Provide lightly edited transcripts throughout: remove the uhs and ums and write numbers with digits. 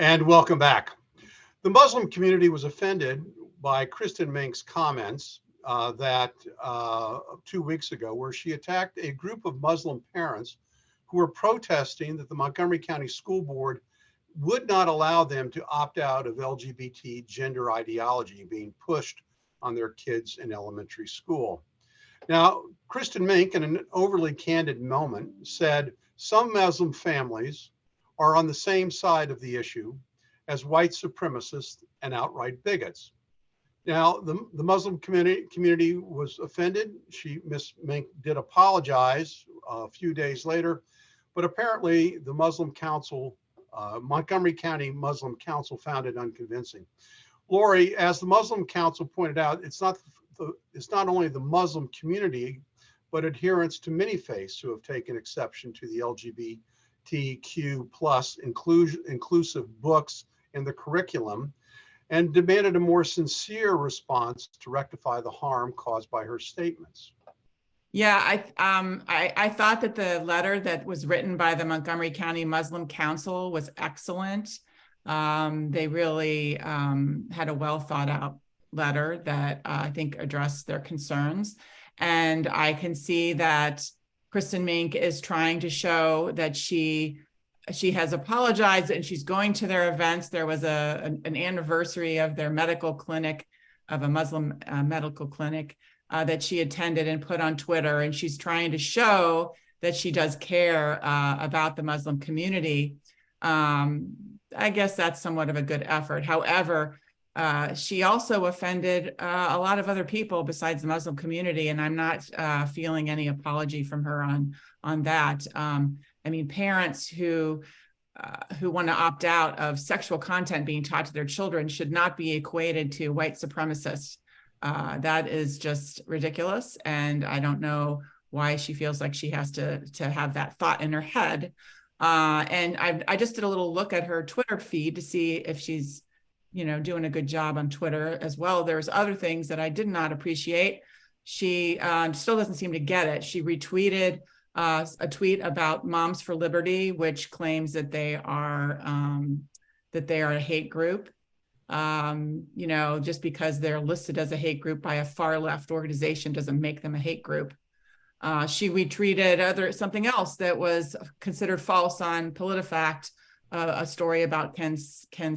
And welcome back. The Muslim community was offended by Kristin Mink's comments that 2 weeks ago, where she attacked a group of Muslim parents who were protesting that the Montgomery County School Board would not allow them to opt out of LGBT gender ideology being pushed on their kids in elementary school. Now, Kristin Mink, in an overly candid moment, said some Muslim families are on the same side of the issue as white supremacists and outright bigots. Now, the Muslim community was offended. Ms. Mink did apologize a few days later, but apparently the Muslim Council, Montgomery County Muslim Council, found it unconvincing. Laurie, as the Muslim Council pointed out, it's not only the Muslim community, but adherents to many faiths who have taken exception to the LGBTQ plus inclusive books in the curriculum and demanded a more sincere response to rectify the harm caused by her statements. Yeah, I thought that the letter that was written by the Montgomery County Muslim Council was excellent. They really had a well thought out letter that I think addressed their concerns. And I can see that Kristin Mink is trying to show that she has apologized and she's going to their events. There was an anniversary of their medical clinic, of a Muslim medical clinic that she attended and put on Twitter. And she's trying to show that she does care about the Muslim community. I guess that's somewhat of a good effort. However, she also offended a lot of other people besides the Muslim community, and I'm not feeling any apology from her on that. I mean, parents who want to opt out of sexual content being taught to their children should not be equated to white supremacists. That is just ridiculous, and I don't know why she feels like she has to have that thought in her head. And I just did a little look at her Twitter feed to see if she's, doing a good job on Twitter as well. There's other things that I did not appreciate. She still doesn't seem to get it. She retweeted a tweet about Moms for Liberty, which claims that they are a hate group. Just because they're listed as a hate group by a far left organization doesn't make them a hate group. She retweeted something else that was considered false on PolitiFact, a story about Ken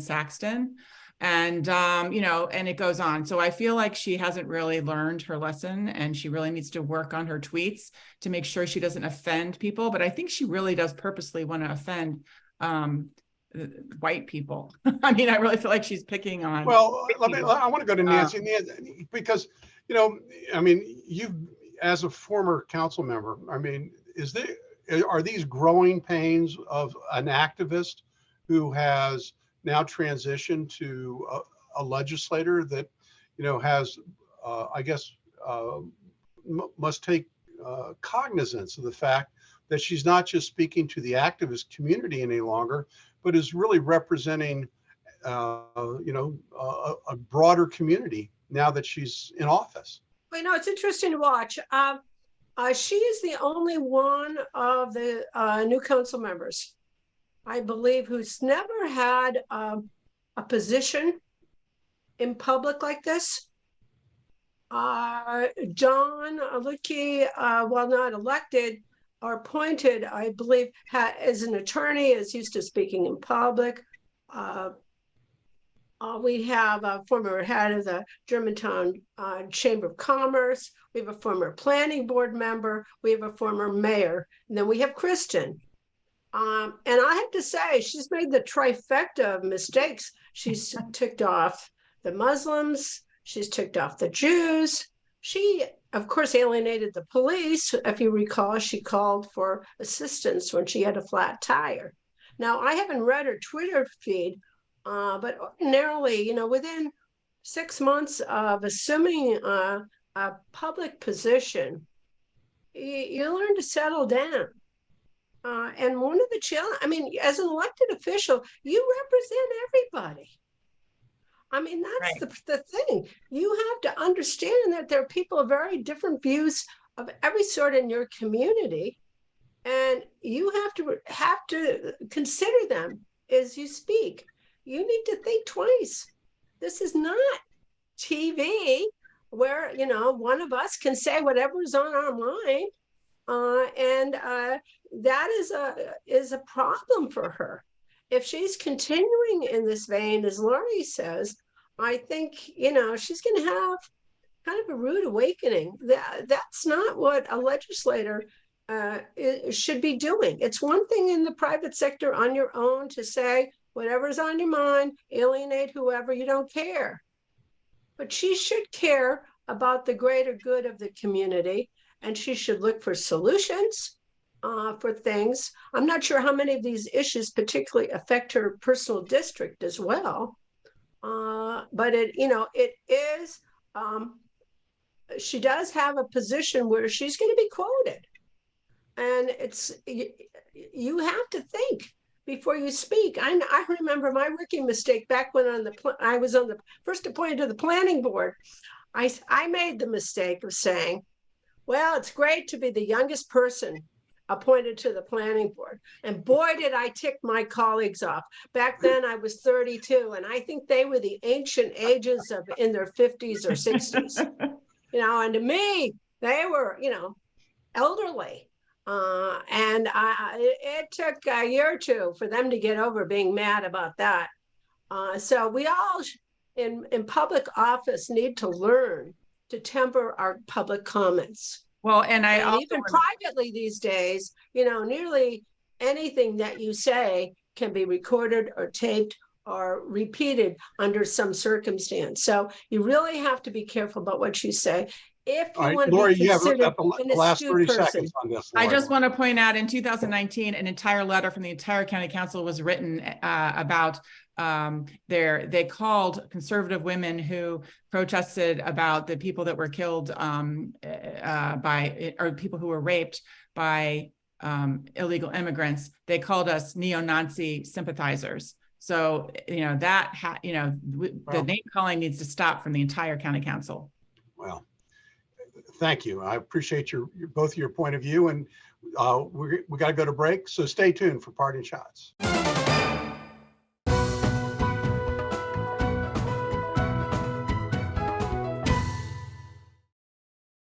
Saxton. And, and it goes on. So I feel like she hasn't really learned her lesson, and she really needs to work on her tweets to make sure she doesn't offend people. But I think she really does purposely want to offend white people. I mean, I really feel like she's picking on. Well, I want to go to Nancy, because, you, as a former council member, are these growing pains of an activist who has now transitioned to a legislator that, has, must take cognizance of the fact that she's not just speaking to the activist community any longer, but is really representing, a broader community now that she's in office. Well, it's interesting to watch. She is the only one of the new council members, I believe, who's never had a position in public like this. John Aluki, while not elected or appointed, I believe, as an attorney, is used to speaking in public. We have a former head of the Germantown Chamber of Commerce. We have a former planning board member. We have a former mayor. And then we have Kristin. And I have to say, she's made the trifecta of mistakes. She's ticked off the Muslims. She's ticked off the Jews. She, of course, alienated the police. If you recall, she called for assistance when she had a flat tire. Now, I haven't read her Twitter feed, but ordinarily, within 6 months of assuming a public position, you learn to settle down. And one of the challenges, as an elected official, you represent everybody. That's right. The thing. You have to understand that there are people of very different views of every sort in your community, and you have to consider them as you speak. you need to think twice. This is not TV where, you know, one of us can say whatever's on our mind. That is a problem for her. If she's continuing in this vein, as Laurie says, I think, you know, she's going to have kind of a rude awakening. That's not what a legislator should be doing. It's one thing in the private sector on your own to say whatever's on your mind, alienate whoever, you don't care. But she should care about the greater good of the community, and she should look for solutions for things. I'm not sure how many of these issues particularly affect her personal district as well. But it, you know, it is, she does have a position where she's going to be quoted. And it's, you have to think before you speak. I remember my rookie mistake back when I was on the first appointed to the planning board. I made the mistake of saying, well, it's great to be the youngest person appointed to the planning board. And boy, did I tick my colleagues off. Back then I was 32, and I think they were the ancient ages of in their 50s or 60s. You know, and to me, they were, you know, elderly. And it took a year or two for them to get over being mad about that. So we all in public office need to learn to temper our public comments. Well, and even privately these days, you know, nearly anything that you say can be recorded or taped or repeated under some circumstance. So you really have to be careful about what you say. If you want Laurie, to be considered the last 30 seconds on this. I just want to point out in 2019, an entire letter from the entire county council was written about they called conservative women who protested about the people that were killed or people who were raped by illegal immigrants. They called us neo-Nazi sympathizers. So, you know, the name calling needs to stop from the entire county council. Well, thank you. I appreciate both your point of view, and we got to go to break. So stay tuned for parting shots.